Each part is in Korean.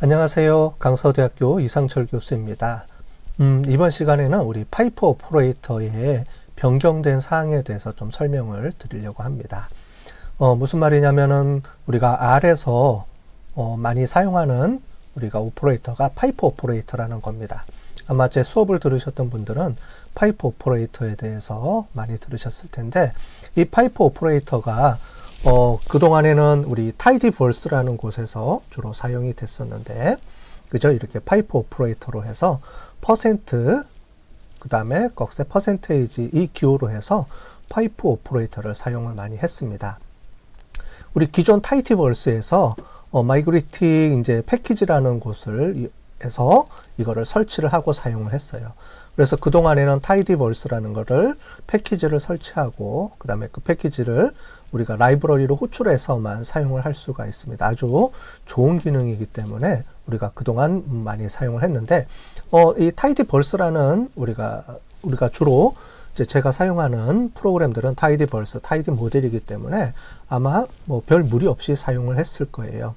안녕하세요. 강서대학교 이상철 교수입니다. 이번 시간에는 우리 파이프 오퍼레이터의 변경된 사항에 대해서 좀 설명을 드리려고 합니다. 무슨 말이냐면은 우리가 R에서 많이 사용하는 우리가 오퍼레이터가 파이프 오퍼레이터라는 겁니다. 아마 제 수업을 들으셨던 분들은 파이프 오퍼레이터에 대해서 많이 들으셨을 텐데, 이 파이프 오퍼레이터가 그동안에는 우리 타이디버스라는 곳에서 주로 사용이 됐었는데, 그죠? 이렇게 파이프 오퍼레이터로 해서 퍼센트, 그 다음에 거기서 퍼센테이지 이 기호로 해서 파이프 오퍼레이터를 사용을 많이 했습니다. 우리 기존 타이디버스에서 마이그레이팅 이제 패키지라는 곳을 해서 이거를 설치를 하고 사용을 했어요. 그래서 그동안에는 타이디버스라는 거를 패키지를 설치하고 그 다음에 그 패키지를 우리가 라이브러리로 호출해서만 사용을 할 수가 있습니다. 아주 좋은 기능이기 때문에 우리가 그동안 많이 사용을 했는데, 이 타이디버스라는 우리가 주로 이제 제가 사용하는 프로그램들은 타이디버스, 타이디 모델이기 때문에 아마 뭐 별 무리 없이 사용을 했을 거예요.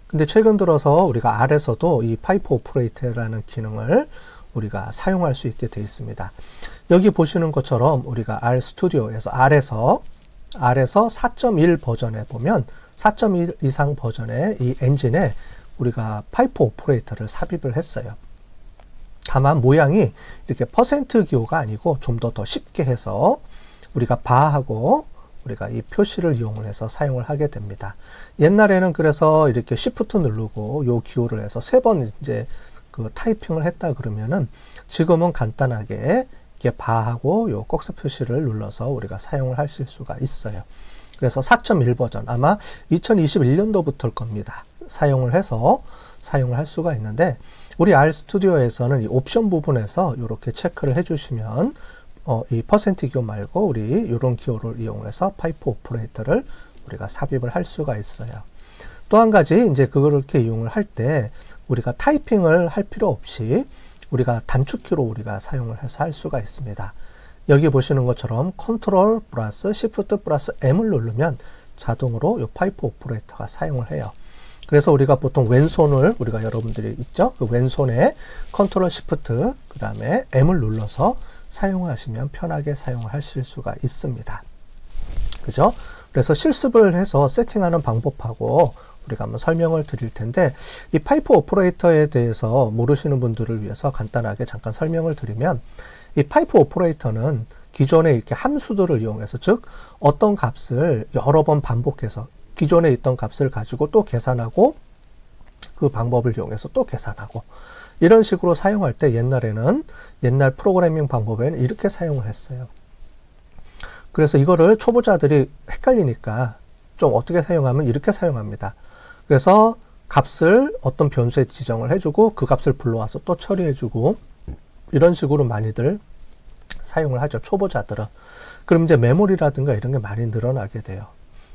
근데 최근 들어서 우리가 R에서도 이 파이프 오퍼레이터라는 기능을 우리가 사용할 수 있게 되어 있습니다. 여기 보시는 것처럼 우리가 R 스튜디오에서 R에서 4.1 버전에 보면 4.1 이상 버전의 이 엔진에 우리가 파이프 오퍼레이터를 삽입을 했어요. 다만 모양이 이렇게 퍼센트 기호가 아니고 좀 더 쉽게 해서 우리가 바하고 우리가 이 표시를 이용을 해서 사용을 하게 됩니다. 옛날에는 그래서 이렇게 Shift 누르고 요 기호를 해서 3번 이제 그 타이핑을 했다 그러면은, 지금은 간단하게 이렇게 바하고 요 꼭지 표시를 눌러서 우리가 사용을 하실 수가 있어요. 그래서 4.1 버전 아마 2021년도부터일 겁니다. 사용을 해서 사용을 할 수가 있는데, 우리 R 스튜디오에서는 이 옵션 부분에서 이렇게 체크를 해주시면 이 퍼센트 기호 말고 우리 이런 기호를 이용해서 파이프 오퍼레이터를 우리가 삽입을 할 수가 있어요. 또 한 가지 이제 그렇게 이용을 할 때 우리가 타이핑을 할 필요 없이 우리가 단축키로 우리가 사용을 해서 할 수가 있습니다. 여기 보시는 것처럼 컨트롤 플러스 Shift 플러스 M을 누르면 자동으로 이 파이프 오퍼레이터가 사용을 해요. 그래서 우리가 보통 왼손을 우리가 여러분들이 있죠? 그 왼손에 컨트롤 Shift 그 다음에 M을 눌러서 사용하시면 편하게 사용을 하실 수가 있습니다. 그죠? 그래서 실습을 해서 세팅하는 방법하고 우리가 한번 설명을 드릴 텐데, 이 파이프 오퍼레이터에 대해서 모르시는 분들을 위해서 간단하게 잠깐 설명을 드리면, 이 파이프 오퍼레이터는 기존에 이렇게 함수들을 이용해서, 즉 어떤 값을 여러 번 반복해서 기존에 있던 값을 가지고 또 계산하고 그 방법을 이용해서 또 계산하고, 이런 식으로 사용할 때 옛날 프로그래밍 방법에는 이렇게 사용을 했어요. 그래서 이거를 초보자들이 헷갈리니까 좀 어떻게 사용하면 이렇게 사용합니다. 그래서 값을 어떤 변수에 지정을 해주고 그 값을 불러와서 또 처리해주고, 이런 식으로 많이들 사용을 하죠, 초보자들은. 그럼 이제 메모리라든가 이런 게 많이 늘어나게 돼요.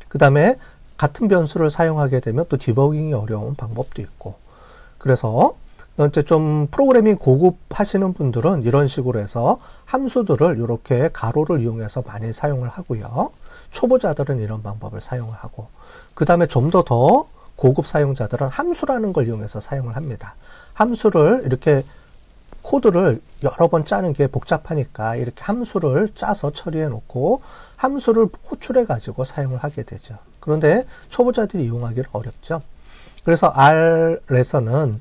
그 다음에 같은 변수를 사용하게 되면 또 디버깅이 어려운 방법도 있고, 그래서 이제 좀 프로그래밍 고급 하시는 분들은 이런 식으로 해서 함수들을 이렇게 가로를 이용해서 많이 사용을 하고요. 초보자들은 이런 방법을 사용을 하고, 그 다음에 좀 더 고급 사용자들은 함수라는 걸 이용해서 사용을 합니다. 함수를 이렇게 코드를 여러 번 짜는 게 복잡하니까 이렇게 함수를 짜서 처리해 놓고 함수를 호출해 가지고 사용을 하게 되죠. 그런데 초보자들이 이용하기는 어렵죠. 그래서 R에서는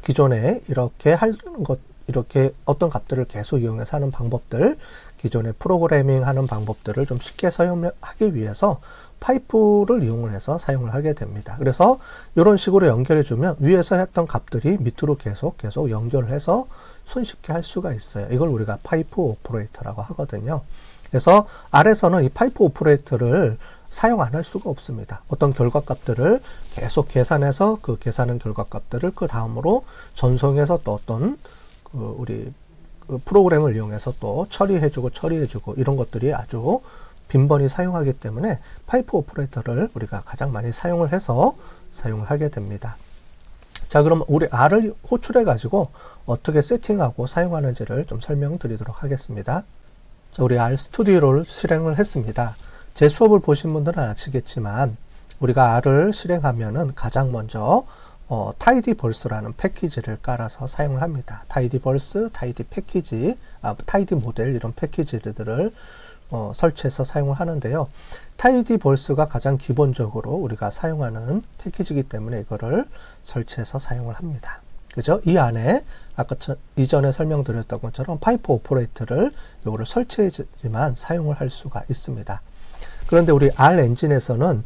기존에 이렇게 하는 것, 이렇게 어떤 값들을 계속 이용해서 하는 방법들, 기존에 프로그래밍 하는 방법들을 좀 쉽게 사용하기 위해서 파이프를 이용을 해서 사용을 하게 됩니다. 그래서 이런 식으로 연결해 주면 위에서 했던 값들이 밑으로 계속 연결을 해서 손쉽게 할 수가 있어요. 이걸 우리가 파이프 오퍼레이터라고 하거든요. 그래서 R에서는 이 파이프 오퍼레이터를 사용 안 할 수가 없습니다. 어떤 결과값들을 계속 계산해서 그 계산한 결과값들을 그 다음으로 전송해서 또 어떤 우리 프로그램을 이용해서 또 처리해주고 이런 것들이 아주 빈번히 사용하기 때문에 파이프 오퍼레이터를 우리가 가장 많이 사용을 해서 사용을 하게 됩니다. 자, 그럼 우리 R을 호출해 가지고 어떻게 세팅하고 사용하는지를 좀 설명드리도록 하겠습니다. 자, 우리 R 스튜디오를 실행을 했습니다. 제 수업을 보신 분들은 아시겠지만 우리가 R을 실행하면은 가장 먼저 tidyverse라는 패키지를 깔아서 사용을 합니다. tidyverse, tidy 패키지, tidy 모델 이런 패키지들을 설치해서 사용을 하는데요. tidyverse가 가장 기본적으로 우리가 사용하는 패키지이기 때문에 이거를 설치해서 사용을 합니다. 그죠? 이 안에 아까 이전에 설명드렸던 것처럼 파이프 오퍼레이터를 요거를 설치해야지만 사용을 할 수가 있습니다. 그런데 우리 R 엔진에서는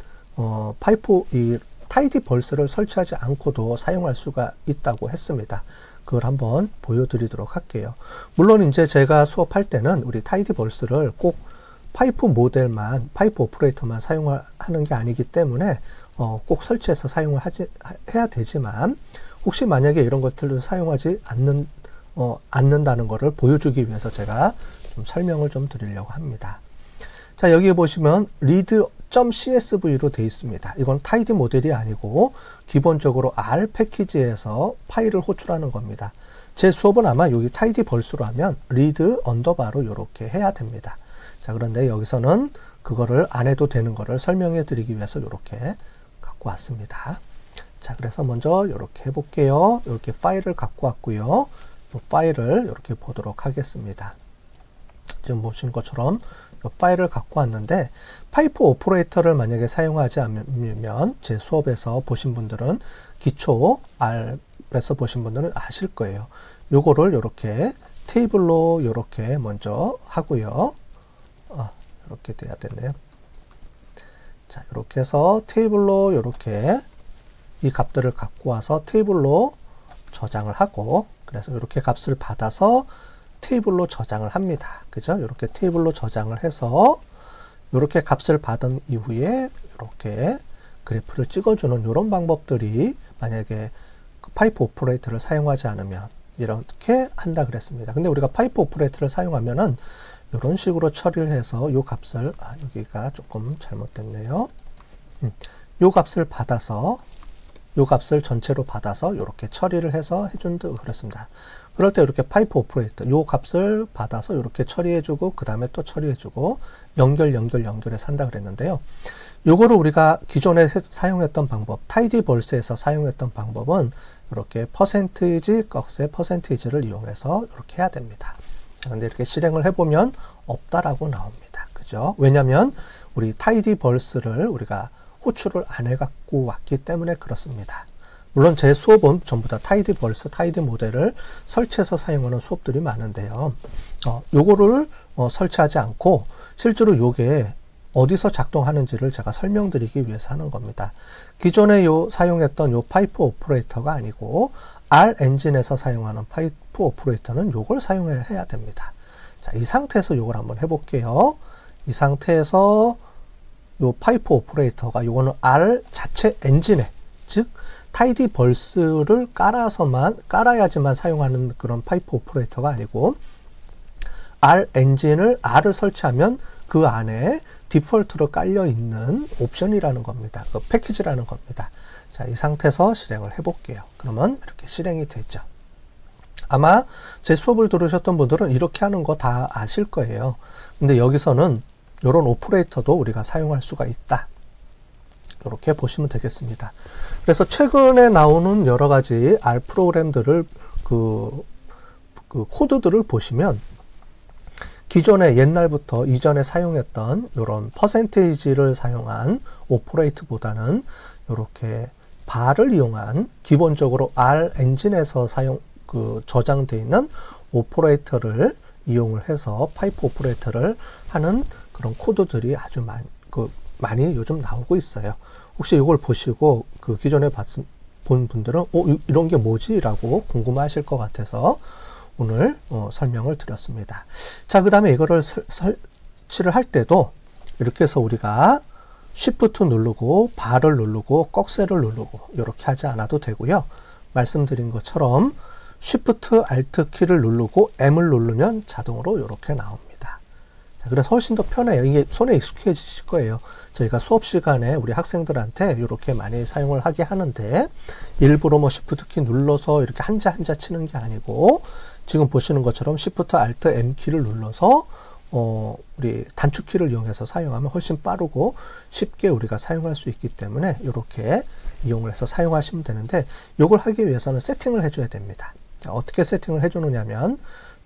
이 tidyverse를 설치하지 않고도 사용할 수가 있다고 했습니다. 그걸 한번 보여드리도록 할게요. 물론 이제 제가 수업할 때는 우리 tidyverse를 꼭 파이프 모델만, 파이프 오퍼레이터만 사용하는 게 아니기 때문에 꼭 설치해서 사용을 해야 되지만 혹시 만약에 이런 것들을 사용하지 않는다는 것을 보여주기 위해서 제가 좀 설명을 좀 드리려고 합니다. 자, 여기 보시면 read.csv로 되어 있습니다. 이건 tidy 모델이 아니고 기본적으로 R 패키지에서 파일을 호출하는 겁니다. 제 수업은 아마 여기 tidyverse로 하면 read 언더바로 이렇게 해야 됩니다. 자, 그런데 여기서는 그거를 안 해도 되는 거를 설명해 드리기 위해서 이렇게 갖고 왔습니다. 자, 그래서 먼저 이렇게 해볼게요. 이렇게 파일을 갖고 왔고요. 이 파일을 이렇게 보도록 하겠습니다. 지금 보신 것처럼 이 파일을 갖고 왔는데 파이프 오퍼레이터를 만약에 사용하지 않으면 제 수업에서 보신 분들은 기초 R에서 보신 분들은 아실 거예요. 요거를 이렇게 테이블로 이렇게 먼저 하고요. 이렇게 돼야 되네요. 자, 이렇게 해서 테이블로 이렇게 이 값들을 갖고 와서 테이블로 저장을 하고, 그래서 이렇게 값을 받아서 테이블로 저장을 합니다. 그죠? 이렇게 테이블로 저장을 해서 이렇게 값을 받은 이후에 이렇게 그래프를 찍어주는 이런 방법들이 만약에 파이프 오퍼레이터를 사용하지 않으면 이렇게 한다 그랬습니다. 근데 우리가 파이프 오퍼레이터를 사용하면은 이런 식으로 처리를 해서 이 값을, 여기가 조금 잘못됐네요. 이 값을 받아서, 이 값을 전체로 받아서 이렇게 처리를 해서 해준다 그랬습니다. 그럴 때 이렇게 파이프 오퍼레이터, 이 값을 받아서 이렇게 처리해주고, 그 다음에 또 처리해주고, 연결해서 한다 그랬는데요. 요거를 우리가 기존에 사용했던 방법, tidyverse에서 사용했던 방법은 이렇게 퍼센티지, 꺽쇠 퍼센티지를 이용해서 이렇게 해야 됩니다. 근데 이렇게 실행을 해보면 없다라고 나옵니다. 그죠? 왜냐면 우리 tidyverse를 우리가 호출을 안 해갖고 왔기 때문에 그렇습니다. 물론 제 수업은 전부 다 tidyverse, tidy 모델을 설치해서 사용하는 수업들이 많은데요. 요거를 설치하지 않고 실제로 요게 어디서 작동하는지를 제가 설명드리기 위해서 하는 겁니다. 기존에 사용했던 요 파이프 오퍼레이터가 아니고 R 엔진에서 사용하는 파이프 오퍼레이터는 요걸 사용해야 됩니다. 자, 이 상태에서 요걸 한번 해볼게요. 이 상태에서 요 파이프 오퍼레이터가 요거는 R 자체 엔진에, 즉 tidyverse를 깔아야지만 사용하는 그런 파이프 오퍼레이터가 아니고 R 엔진을 R을 설치하면 그 안에 디폴트로 깔려 있는 옵션이라는 겁니다. 그 패키지라는 겁니다. 자, 이 상태에서 실행을 해볼게요. 그러면 이렇게 실행이 되죠. 아마 제 수업을 들으셨던 분들은 이렇게 하는 거 다 아실 거예요. 근데 여기서는 이런 오퍼레이터도 우리가 사용할 수가 있다. 이렇게 보시면 되겠습니다. 그래서 최근에 나오는 여러 가지 R 프로그램들을 그 코드들을 보시면 기존에 옛날부터 이전에 사용했던 이런 퍼센테이지를 사용한 오퍼레이트보다는 이렇게 bar을 이용한 기본적으로 R 엔진에서 저장되어 있는 오퍼레이터를 이용을 해서 파이프 오퍼레이터를 하는 그런 코드들이 아주 많이 요즘 나오고 있어요. 혹시 이걸 보시고 기존에 본 분들은 이런 게 뭐지? 라고 궁금하실 것 같아서 오늘 설명을 드렸습니다. 자, 그 다음에 이거를 설치를 할 때도 이렇게 해서 우리가 Shift 누르고 bar을 누르고 꺽쇠를 누르고 이렇게 하지 않아도 되고요. 말씀드린 것처럼 Shift Alt 키를 누르고 M을 누르면 자동으로 이렇게 나옵니다. 자, 그래서 훨씬 더 편해요. 이게 손에 익숙해지실 거예요. 저희가 수업 시간에 우리 학생들한테 이렇게 많이 사용을 하게 하는데 일부러 Shift 키 눌러서 이렇게 한자 치는 게 아니고 지금 보시는 것처럼 Shift Alt M 키를 눌러서 우리 단축키를 이용해서 사용하면 훨씬 빠르고 쉽게 우리가 사용할 수 있기 때문에 이렇게 이용을 해서 사용하시면 되는데, 요걸 하기 위해서는 세팅을 해줘야 됩니다. 자, 어떻게 세팅을 해주느냐면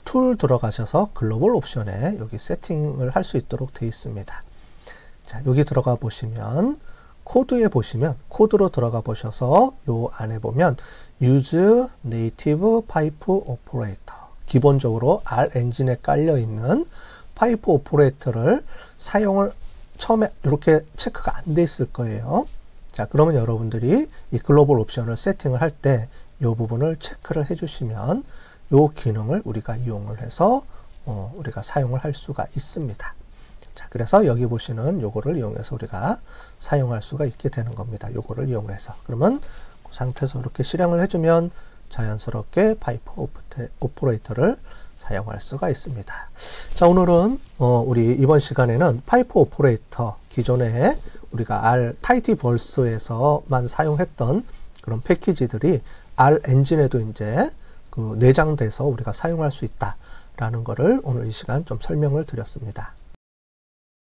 툴 들어가셔서 글로벌 옵션에 여기 세팅을 할 수 있도록 되어 있습니다. 자, 여기 들어가 보시면 코드에 보시면 코드로 들어가 보셔서 요 안에 보면 Use Native Pipe Operator, 기본적으로 R 엔진에 깔려 있는 파이프 오퍼레이터를 사용을 처음에 이렇게 체크가 안 돼 있을 거예요. 자, 그러면 여러분들이 이 글로벌 옵션을 세팅을 할 때 이 부분을 체크를 해주시면 이 기능을 우리가 이용을 해서 우리가 사용을 할 수가 있습니다. 자, 그래서 여기 보시는 요거를 이용해서 우리가 사용할 수가 있게 되는 겁니다. 요거를 이용해서. 그러면 그 상태에서 이렇게 실행을 해주면 자연스럽게 파이프 오퍼레이터를 사용할 수가 있습니다. 자, 오늘은 우리 이번 시간에는 파이프 오퍼레이터, 기존에 우리가 R 타이티벌스에서만 사용했던 그런 패키지들이 R 엔진에도 이제 그 내장돼서 우리가 사용할 수 있다라는 거를 오늘 이 시간 좀 설명을 드렸습니다.